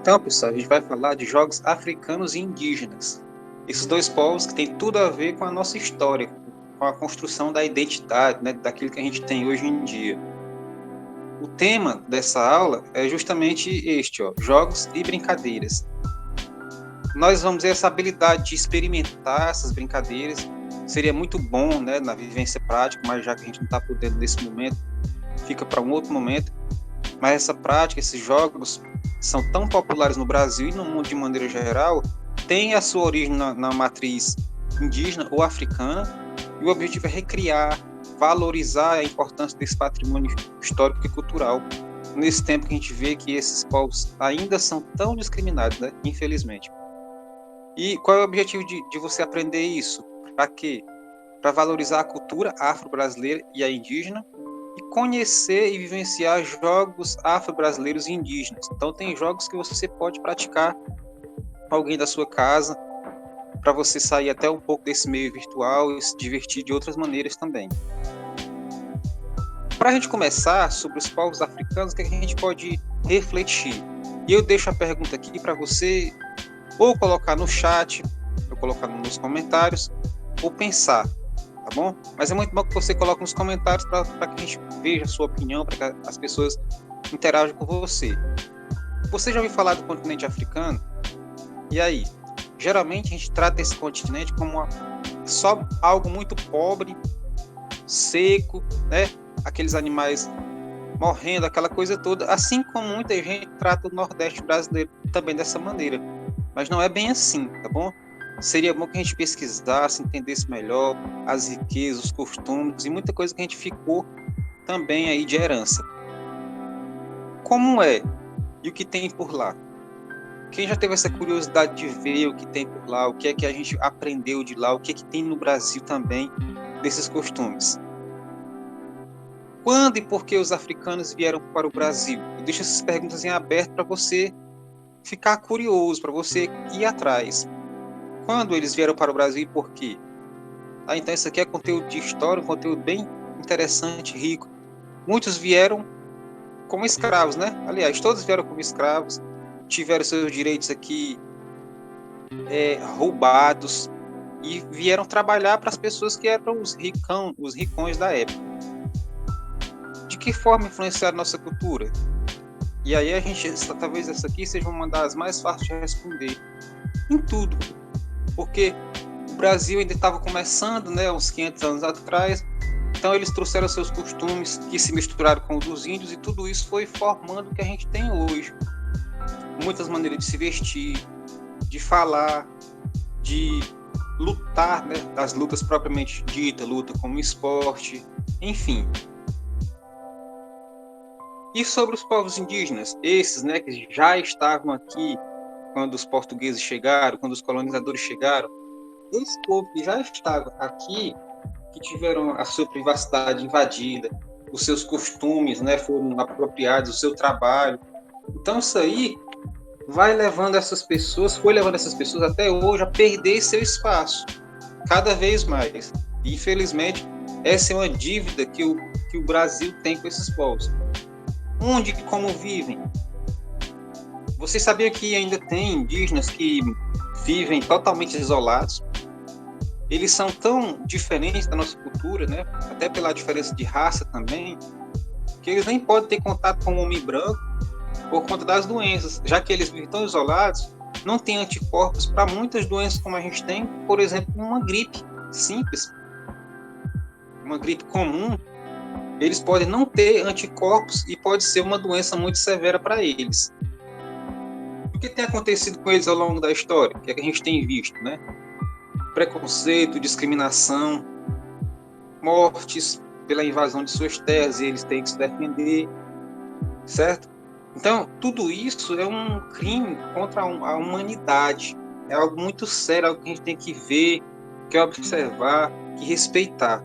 Então, pessoal, a gente vai falar de jogos africanos e indígenas. Esses dois povos que têm tudo a ver com a nossa história, com a construção da identidade, né, daquilo que a gente tem hoje em dia. O tema dessa aula é justamente este, jogos e brincadeiras. Nós vamos ter essa habilidade de experimentar essas brincadeiras. Seria muito bom, né, na vivência prática, mas já que a gente não está podendo nesse momento, fica para um outro momento. Mas essa prática, esses jogos, são tão populares no Brasil e no mundo de maneira geral, tem a sua origem na matriz indígena ou africana, e o objetivo é recriar, valorizar a importância desse patrimônio histórico e cultural, nesse tempo que a gente vê que esses povos ainda são tão discriminados, né? Infelizmente. E qual é o objetivo de você aprender isso? Para quê? Para valorizar a cultura afro-brasileira e a indígena, e conhecer e vivenciar jogos afro-brasileiros e indígenas. Então tem jogos que você pode praticar com alguém da sua casa, para você sair até um pouco desse meio virtual e se divertir de outras maneiras também. Para a gente começar sobre os povos africanos, o que a gente pode refletir? E eu deixo a pergunta aqui para você ou colocar no chat, ou colocar nos comentários, ou pensar. Tá bom? Mas é muito bom que você coloque nos comentários para que a gente veja a sua opinião, para que as pessoas interajam com você. Você já ouviu falar do continente africano? E aí? Geralmente a gente trata esse continente como só algo muito pobre, seco, né? Aqueles animais morrendo, aquela coisa toda. Assim como muita gente trata o Nordeste brasileiro também dessa maneira. Mas não é bem assim, tá bom? Seria bom que a gente pesquisasse, entendesse melhor as riquezas, os costumes e muita coisa que a gente ficou também aí de herança. Como é e o que tem por lá? Quem já teve essa curiosidade de ver o que tem por lá, o que é que a gente aprendeu de lá, o que é que tem no Brasil também desses costumes? Quando e por que os africanos vieram para o Brasil? Eu deixo essas perguntas em aberto para você ficar curioso, para você ir atrás. Quando eles vieram para o Brasil e por quê? Então isso aqui é conteúdo de história, um conteúdo bem interessante, rico. Muitos vieram como escravos, né? Aliás, todos vieram como escravos, tiveram seus direitos aqui roubados e vieram trabalhar para as pessoas que eram os ricões da época. De que forma influenciar a nossa cultura? E aí talvez essa aqui seja uma das mais fáceis de responder. Em tudo. Porque o Brasil ainda estava começando, né, uns 500 anos atrás, então eles trouxeram seus costumes que se misturaram com os dos índios e tudo isso foi formando o que a gente tem hoje. Muitas maneiras de se vestir, de falar, de lutar, né, das lutas propriamente ditas, luta como esporte, enfim. E sobre os povos indígenas, esses, né, que já estavam aqui quando os portugueses chegaram, quando os colonizadores chegaram, esse povo que já estava aqui, que tiveram a sua privacidade invadida, os seus costumes, né, foram apropriados, o seu trabalho. Então isso aí foi levando essas pessoas até hoje a perder seu espaço, cada vez mais. E, infelizmente, essa é uma dívida que o Brasil tem com esses povos. Onde e como vivem? Você sabia que ainda tem indígenas que vivem totalmente isolados? Eles são tão diferentes da nossa cultura, né? Até pela diferença de raça também, que eles nem podem ter contato com o homem branco por conta das doenças, já que eles vivem tão isolados, não tem anticorpos para muitas doenças como a gente tem, por exemplo, uma gripe simples, uma gripe comum, eles podem não ter anticorpos e pode ser uma doença muito severa para eles. O que tem acontecido com eles ao longo da história? O que a gente tem visto, né? Preconceito, discriminação, mortes pela invasão de suas terras e eles têm que se defender, certo? Então, tudo isso é um crime contra a humanidade. É algo muito sério, algo que a gente tem que ver, que observar, que respeitar.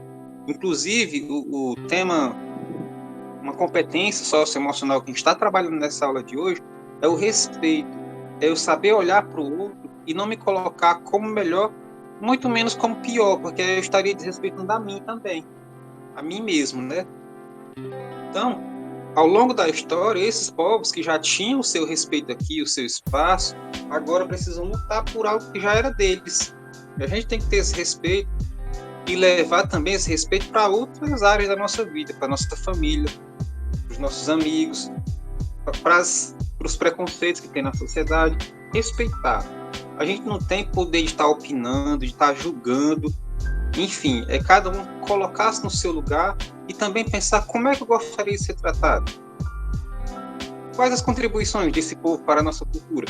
Inclusive, o tema, uma competência socioemocional que a gente está trabalhando nessa aula de hoje, é o respeito. É eu saber olhar para o outro e não me colocar como melhor, muito menos como pior, porque eu estaria desrespeitando a mim também, a mim mesmo, né? Então, ao longo da história, esses povos que já tinham o seu respeito aqui, o seu espaço, agora precisam lutar por algo que já era deles. E a gente tem que ter esse respeito e levar também esse respeito para outras áreas da nossa vida, para a nossa família, para os nossos amigos, para os preconceitos que tem na sociedade. Respeitar. A gente não tem poder de estar opinando, de estar julgando. Enfim, é cada um colocar-se no seu lugar e também pensar como é que eu gostaria de ser tratado. Quais as contribuições desse povo para a nossa cultura?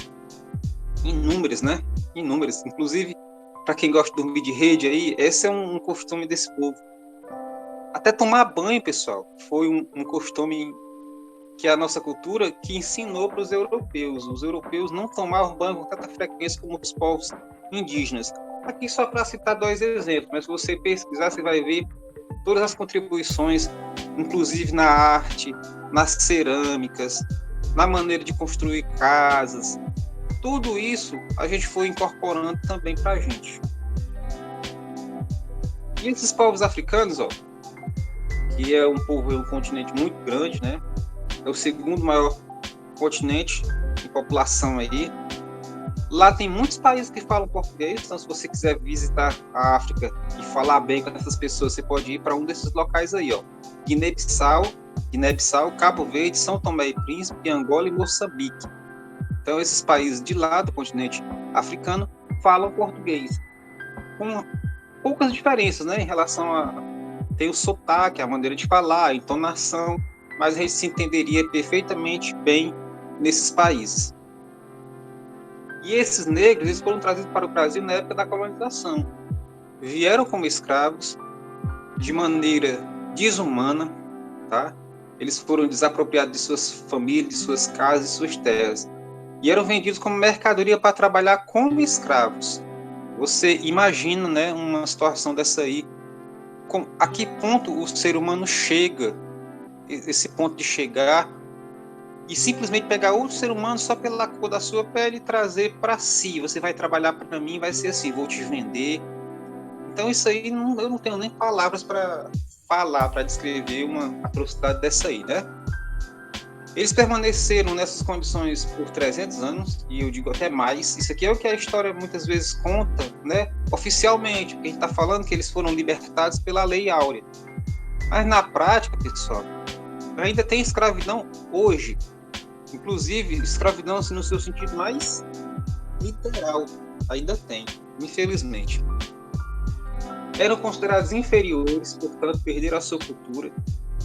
Inúmeras, né? Inúmeras. Inclusive, para quem gosta de dormir de rede aí, esse é um costume desse povo. Até tomar banho, pessoal, foi um costume que a nossa cultura que ensinou para os europeus. Os europeus não tomavam banho com tanta frequência como os povos indígenas. Aqui só para citar 2 exemplos, mas se você pesquisar, você vai ver todas as contribuições, inclusive na arte, nas cerâmicas, na maneira de construir casas. Tudo isso a gente foi incorporando também para a gente. E esses povos africanos, ó, que é um continente muito grande, né? É o segundo maior continente em população aí. Lá tem muitos países que falam português, então se você quiser visitar a África e falar bem com essas pessoas, você pode ir para um desses locais aí, ó. Guiné-Bissau, Cabo Verde, São Tomé e Príncipe, Angola e Moçambique. Então esses países de lá do continente africano falam português, com poucas diferenças, né, em relação a tem o sotaque, a maneira de falar, a entonação, mas a gente se entenderia perfeitamente bem nesses países. E esses negros, eles foram trazidos para o Brasil na época da colonização. Vieram como escravos de maneira desumana, tá? Eles foram desapropriados de suas famílias, de suas casas, de suas terras. E eram vendidos como mercadoria para trabalhar como escravos. Você imagina, né, uma situação dessa aí? A que ponto o ser humano chega, esse ponto de chegar e simplesmente pegar outro ser humano só pela cor da sua pele e trazer para si. Você vai trabalhar para mim, vai ser assim, vou te vender. Então isso aí, eu não tenho nem palavras para falar, para descrever uma atrocidade dessa aí, né? Eles permaneceram nessas condições por 300 anos, e eu digo até mais. Isso aqui é o que a história muitas vezes conta, né? Oficialmente, porque a gente está falando que eles foram libertados pela Lei Áurea. Mas na prática, pessoal, ainda tem escravidão hoje. Inclusive, escravidão assim, no seu sentido mais literal. Ainda tem, infelizmente. Eram considerados inferiores, portanto, perderam a sua cultura.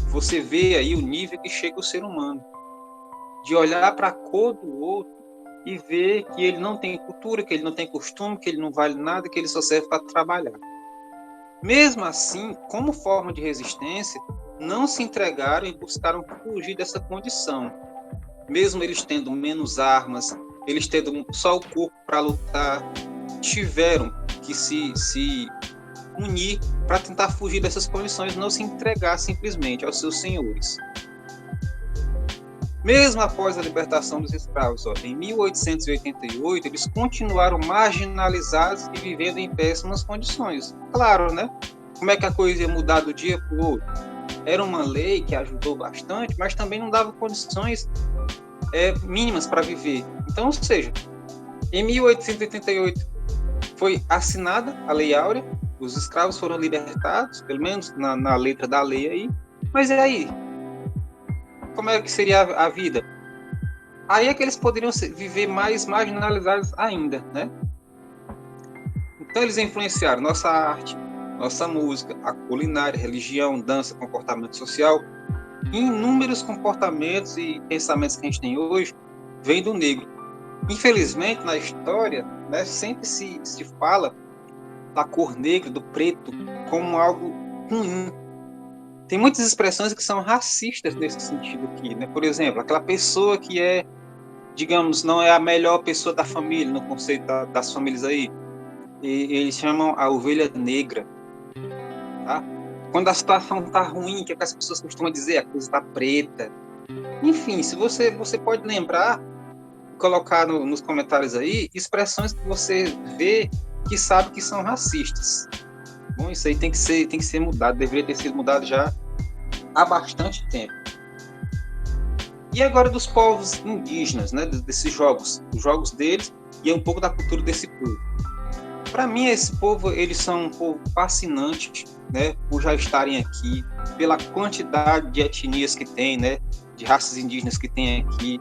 Você vê aí o nível que chega o ser humano. De olhar para a cor do outro e ver que ele não tem cultura, que ele não tem costume, que ele não vale nada, que ele só serve para trabalhar. Mesmo assim, como forma de resistência, não se entregaram e buscaram fugir dessa condição. Mesmo eles tendo menos armas, eles tendo só o corpo para lutar, tiveram que se unir para tentar fugir dessas condições, não se entregar simplesmente aos seus senhores. Mesmo após a libertação dos escravos, em 1888, eles continuaram marginalizados e vivendo em péssimas condições. Claro, né? Como é que a coisa ia mudar do dia para o outro? Era uma lei que ajudou bastante, mas também não dava condições mínimas para viver. Então, ou seja, em 1888 foi assinada a Lei Áurea, os escravos foram libertados, pelo menos na letra da lei aí, mas e aí? Como é que seria a vida? Aí é que eles poderiam viver mais marginalizados ainda, né? Então eles influenciaram nossa arte, nossa música, a culinária, religião, dança, comportamento social. E inúmeros comportamentos e pensamentos que a gente tem hoje vêm do negro. Infelizmente, na história, né, sempre se fala da cor negra, do preto, como algo ruim. Tem muitas expressões que são racistas nesse sentido aqui, né? Por exemplo, aquela pessoa que digamos, não é a melhor pessoa da família, no conceito das famílias aí, e eles chamam a ovelha negra, tá? Quando a situação tá ruim, que as pessoas costumam dizer, a coisa tá preta. Enfim, se você pode lembrar, colocar nos comentários aí, expressões que você vê que sabe que são racistas. Bom, isso aí tem que ser mudado, deveria ter sido mudado já há bastante tempo. E agora dos povos indígenas, né, desses jogos, os jogos deles e um pouco da cultura desse povo. Para mim, esse povo, eles são um povo fascinante, né, por já estarem aqui, pela quantidade de etnias que tem, né, de raças indígenas que tem aqui,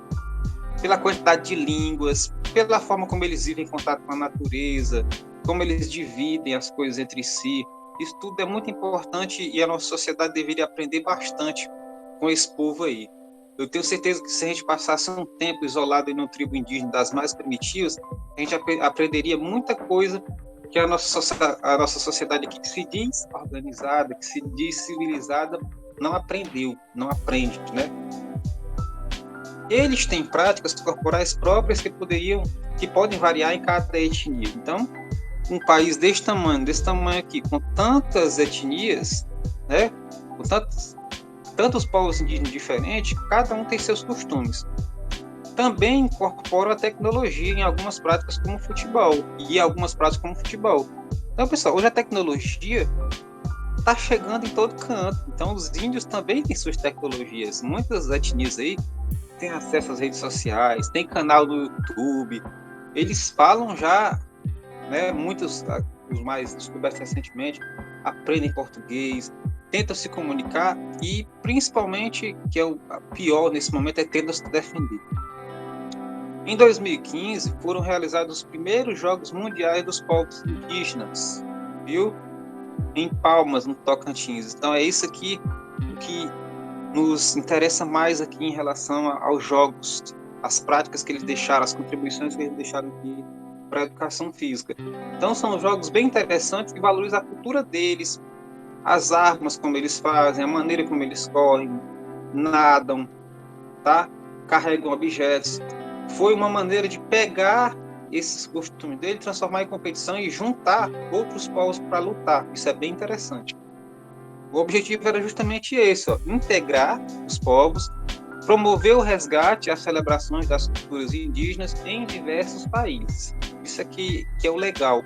pela quantidade de línguas, pela forma como eles vivem em contato com a natureza, como eles dividem as coisas entre si. Isso tudo é muito importante e a nossa sociedade deveria aprender bastante com esse povo aí. Eu tenho certeza que se a gente passasse um tempo isolado em uma tribo indígena das mais primitivas, a gente aprenderia muita coisa que a nossa sociedade aqui, que se diz organizada, que se diz civilizada, não aprendeu, não aprende, né? Eles têm práticas corporais próprias que podem variar em cada etnia. Então, um país desse tamanho aqui, com tantas etnias, né? Com tantos povos indígenas diferentes, cada um tem seus costumes. Também incorpora a tecnologia em algumas práticas como futebol. Então, pessoal, hoje a tecnologia está chegando em todo canto. Então, os índios também têm suas tecnologias. Muitas etnias aí têm acesso às redes sociais, tem canal no YouTube. Eles falam já, né, muitos, os mais descobertos recentemente, aprendem português, tentam se comunicar e, principalmente, que é o pior nesse momento, é tentam se defender. Em 2015, foram realizados os primeiros Jogos Mundiais dos Povos Indígenas, viu? Em Palmas, no Tocantins. Então é isso aqui que nos interessa mais aqui em relação aos jogos, as práticas que eles deixaram, as contribuições que eles deixaram aqui para a educação física. Então são jogos bem interessantes que valorizam a cultura deles, as armas como eles fazem, a maneira como eles correm, nadam, tá? Carregam objetos. Foi uma maneira de pegar esses costumes dele, transformar em competição e juntar outros povos para lutar. Isso é bem interessante. O objetivo era justamente esse, integrar os povos, promover o resgate e as celebrações das culturas indígenas em diversos países. Isso aqui que é o legal.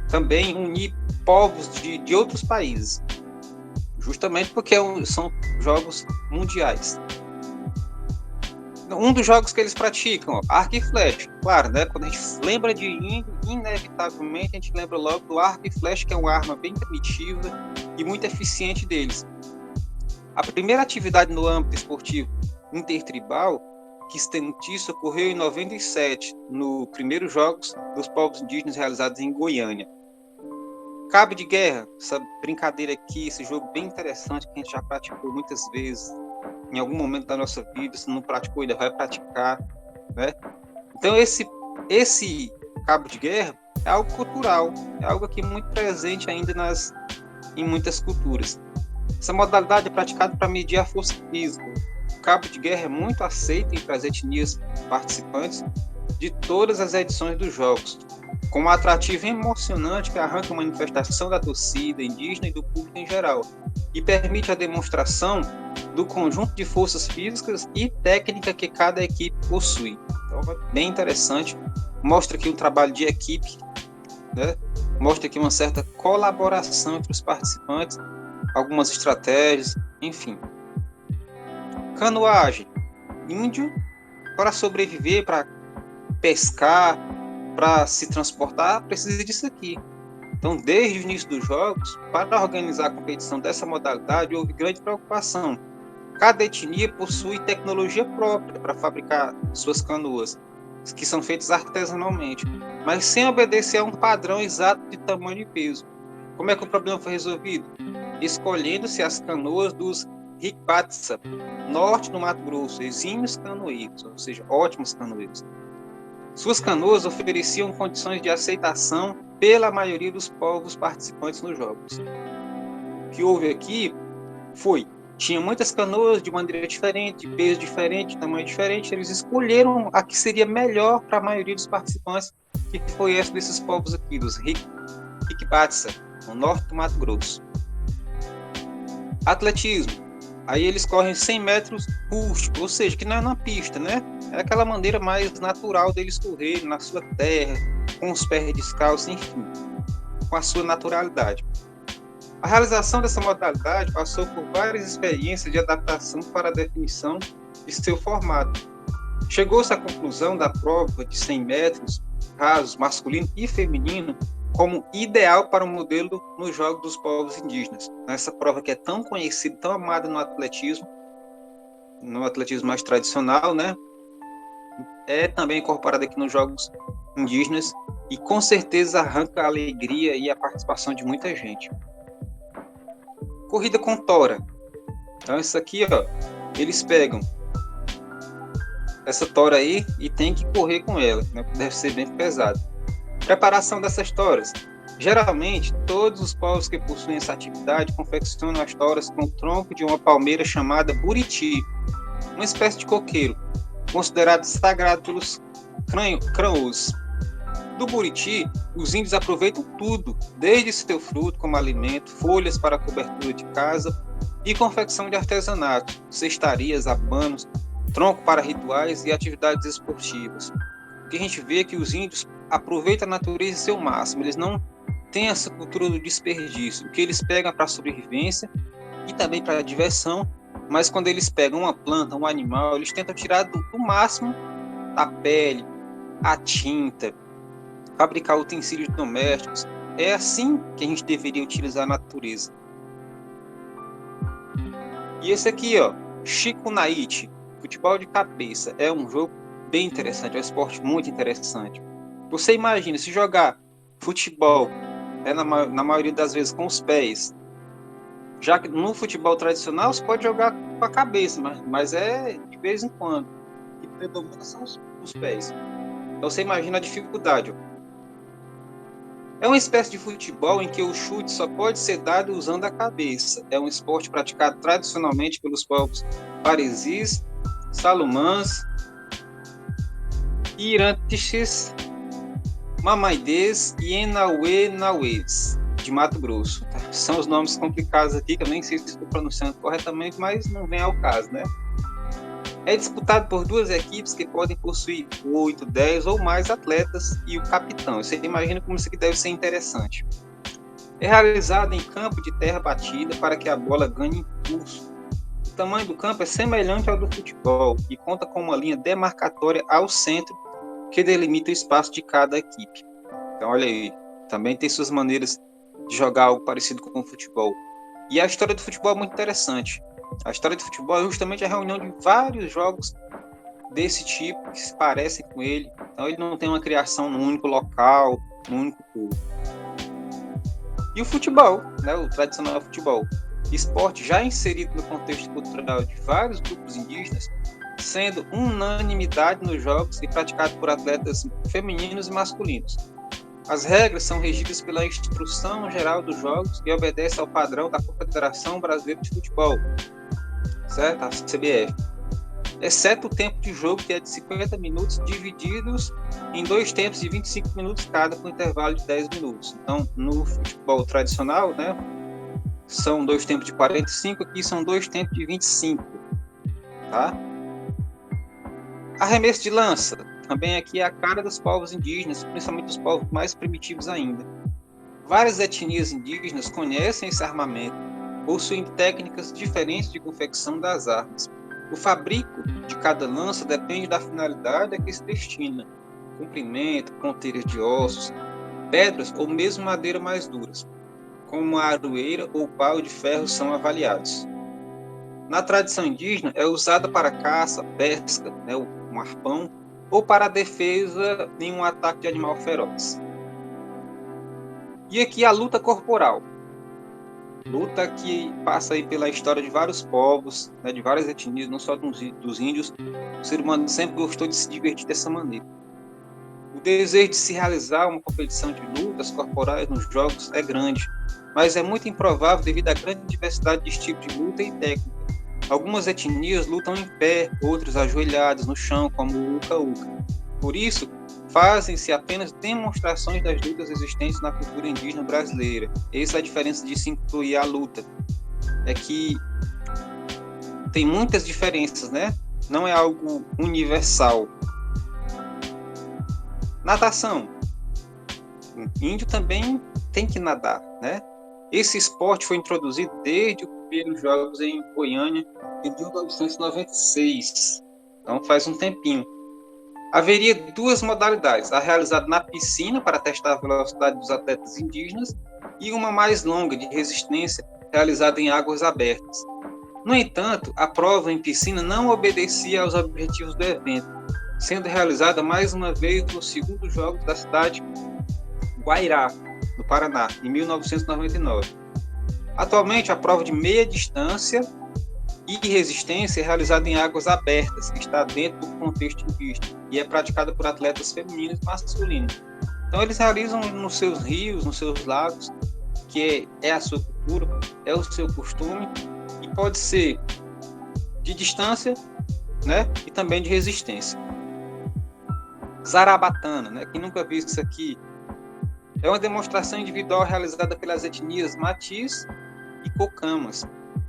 Também unir povos de outros países, justamente porque são jogos mundiais. Um dos jogos que eles praticam, arco e flecha. Claro, né? Quando a gente lembra de índio, inevitavelmente a gente lembra logo do arco e flecha, que é uma arma bem primitiva e muito eficiente deles. A primeira atividade no âmbito esportivo intertribal que se tem notícia ocorreu em 97, no primeiro Jogos dos Povos Indígenas realizados em Goiânia. Cabo de guerra, essa brincadeira aqui, esse jogo bem interessante que a gente já praticou muitas vezes em algum momento da nossa vida, se não praticou ainda vai praticar, né? Então esse cabo de guerra é algo cultural, é algo aqui muito presente ainda em muitas culturas. Essa modalidade é praticada para medir a força física. O cabo de guerra é muito aceito entre as etnias participantes de todas as edições dos jogos, com um atrativo emocionante que arranca a manifestação da torcida indígena e do público em geral, e permite a demonstração do conjunto de forças físicas e técnica que cada equipe possui. Então, é bem interessante. Mostra aqui um trabalho de equipe, né? Mostra aqui uma certa colaboração entre os participantes, algumas estratégias, enfim. Canoagem. Índio, para sobreviver, para pescar, para se transportar, precisa disso aqui. Então, desde o início dos jogos, para organizar a competição dessa modalidade, houve grande preocupação. Cada etnia possui tecnologia própria para fabricar suas canoas, que são feitas artesanalmente, mas sem obedecer a um padrão exato de tamanho e peso. Como é que o problema foi resolvido? Escolhendo-se as canoas dos Rikpatsa, norte do Mato Grosso, exímios canoeiros, ou seja, ótimos canoeiros. Suas canoas ofereciam condições de aceitação pela maioria dos povos participantes nos jogos. O que houve aqui tinha muitas canoas de maneira diferente, de peso diferente, de tamanho diferente. Eles escolheram a que seria melhor para a maioria dos participantes, que foi essa desses povos aqui, dos Rikpatsa, no norte do Mato Grosso. Atletismo. Aí eles correm 100 metros rústico, ou seja, que não é na pista, né? É aquela maneira mais natural deles correrem na sua terra, com os pés descalços, enfim, com a sua naturalidade. A realização dessa modalidade passou por várias experiências de adaptação para a definição e seu formato. Chegou-se à conclusão da prova de 100 metros rasos, masculino e feminino, como ideal para o modelo no jogo dos povos indígenas. Essa prova que é tão conhecida, tão amada no atletismo mais tradicional, né? É também incorporada aqui nos jogos indígenas e com certeza arranca a alegria e a participação de muita gente. Corrida com tora. Então isso aqui, ó, eles pegam essa tora aí e tem que correr com ela, né? Deve ser bem pesado. Preparação dessas toras. Geralmente, todos os povos que possuem essa atividade confeccionam as toras com o tronco de uma palmeira chamada buriti, uma espécie de coqueiro, considerado sagrado pelos craôs. Do buriti, os índios aproveitam tudo, desde seu fruto como alimento, folhas para cobertura de casa e confecção de artesanato, cestarias, abanos, tronco para rituais e atividades esportivas. O que a gente vê é que os índios aproveitam a natureza em seu máximo, eles não têm essa cultura do desperdício, o que eles pegam para a sobrevivência e também para a diversão, mas quando eles pegam uma planta, um animal, eles tentam tirar do máximo a pele, a tinta, fabricar utensílios domésticos. É assim que a gente deveria utilizar a natureza. E esse aqui, ó, Chico Naite, futebol de cabeça, é um jogo bem interessante, é um esporte muito interessante. Você imagina, se jogar futebol, na maioria das vezes com os pés, já que no futebol tradicional você pode jogar com a cabeça, mas é de vez em quando. O que predomina são os pés. Então você imagina a dificuldade. É uma espécie de futebol em que o chute só pode ser dado usando a cabeça. É um esporte praticado tradicionalmente pelos povos paresis, salomãs, irantiches, mamaidês e enauê-nauês, de Mato Grosso. São os nomes complicados aqui, que eu nem sei se estou pronunciando corretamente, mas não vem ao caso, né? É disputado por duas equipes que podem possuir 8, 10 ou mais atletas e o capitão. Você imagina como isso aqui deve ser interessante. É realizado em campo de terra batida para que a bola ganhe impulso. O tamanho do campo é semelhante ao do futebol e conta com uma linha demarcatória ao centro que delimita o espaço de cada equipe. Então, olha aí, também tem suas maneiras de jogar algo parecido com o futebol. E a história do futebol é muito interessante. A história do futebol é justamente a reunião de vários jogos desse tipo que se parecem com ele. Então ele não tem uma criação num único local, num único povo. E o futebol, né, o tradicional futebol, esporte já inserido no contexto cultural de vários grupos indígenas, sendo unanimidade nos jogos e praticado por atletas femininos e masculinos. As regras são regidas pela Instrução Geral dos Jogos e obedecem ao padrão da Confederação Brasileira de Futebol, certo? A CBF. Exceto o tempo de jogo, que é de 50 minutos, divididos em 2 tempos de 25 minutos cada, com intervalo de 10 minutos. Então, no futebol tradicional, né, são 2 tempos de 45, aqui são 2 tempos de 25, tá? Arremesso de lança. Também aqui é a cara dos povos indígenas, principalmente dos povos mais primitivos ainda. Várias etnias indígenas conhecem esse armamento, possuem técnicas diferentes de confecção das armas. O fabrico de cada lança depende da finalidade a que se destina: comprimento, ponteiras de ossos, pedras ou mesmo madeira mais duras, como a aroeira ou pau de ferro são avaliados. Na tradição indígena, é usada para caça, pesca, né, um arpão, ou para a defesa em um ataque de animal feroz. E aqui a luta corporal. Luta que passa aí pela história de vários povos, né, de várias etnias, não só dos índios. O ser humano sempre gostou de se divertir dessa maneira. O desejo de se realizar uma competição de lutas corporais nos jogos é grande, mas é muito improvável devido à grande diversidade de estilos de luta e técnica. Algumas etnias lutam em pé, outras ajoelhadas no chão, como o uca-uca. Por isso, fazem-se apenas demonstrações das lutas existentes na cultura indígena brasileira. Essa é a diferença de se incluir a luta. É que tem muitas diferenças, né? Não é algo universal. Natação. O índio também tem que nadar, né? Esse esporte foi introduzido desde o primeiros jogos em Goiânia em 1996. Então faz um tempinho. Haveria duas modalidades, a realizada na piscina para testar a velocidade dos atletas indígenas e uma mais longa de resistência realizada em águas abertas. No entanto, a prova em piscina não obedecia aos objetivos do evento, sendo realizada mais uma vez no segundo jogo da cidade Guairá, no Paraná, em 1999. Atualmente, a prova de meia distância e resistência é realizada em águas abertas, que está dentro do contexto indígena, e é praticada por atletas femininos e masculinos. Então, eles realizam nos seus rios, nos seus lagos, que é a sua cultura, é o seu costume, e pode ser de distância, né, e também de resistência. Zarabatana, né, quem nunca viu isso aqui, é uma demonstração individual realizada pelas etnias Matis e Cocamas.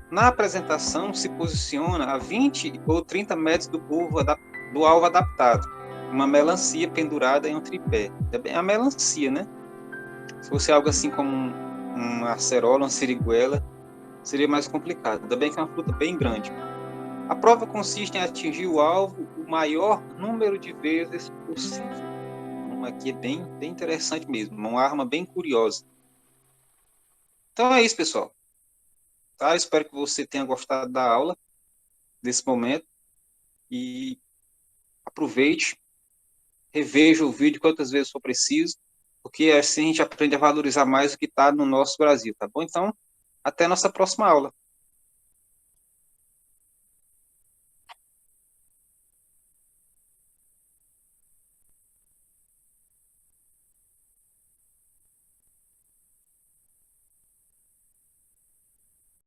Na apresentação, se posiciona a 20 ou 30 metros do alvo adaptado, uma melancia pendurada em um tripé. É a melancia, né? Se fosse algo assim como uma acerola, uma siriguela, seria mais complicado. Ainda bem que é uma fruta bem grande. A prova consiste em atingir o alvo o maior número de vezes possível. Então, aqui é bem interessante mesmo, uma arma bem curiosa. Então é isso, pessoal. Tá? Espero que você tenha gostado da aula, desse momento, e aproveite, reveja o vídeo quantas vezes for preciso, porque assim a gente aprende a valorizar mais o que está no nosso Brasil, tá bom? Então, até a nossa próxima aula.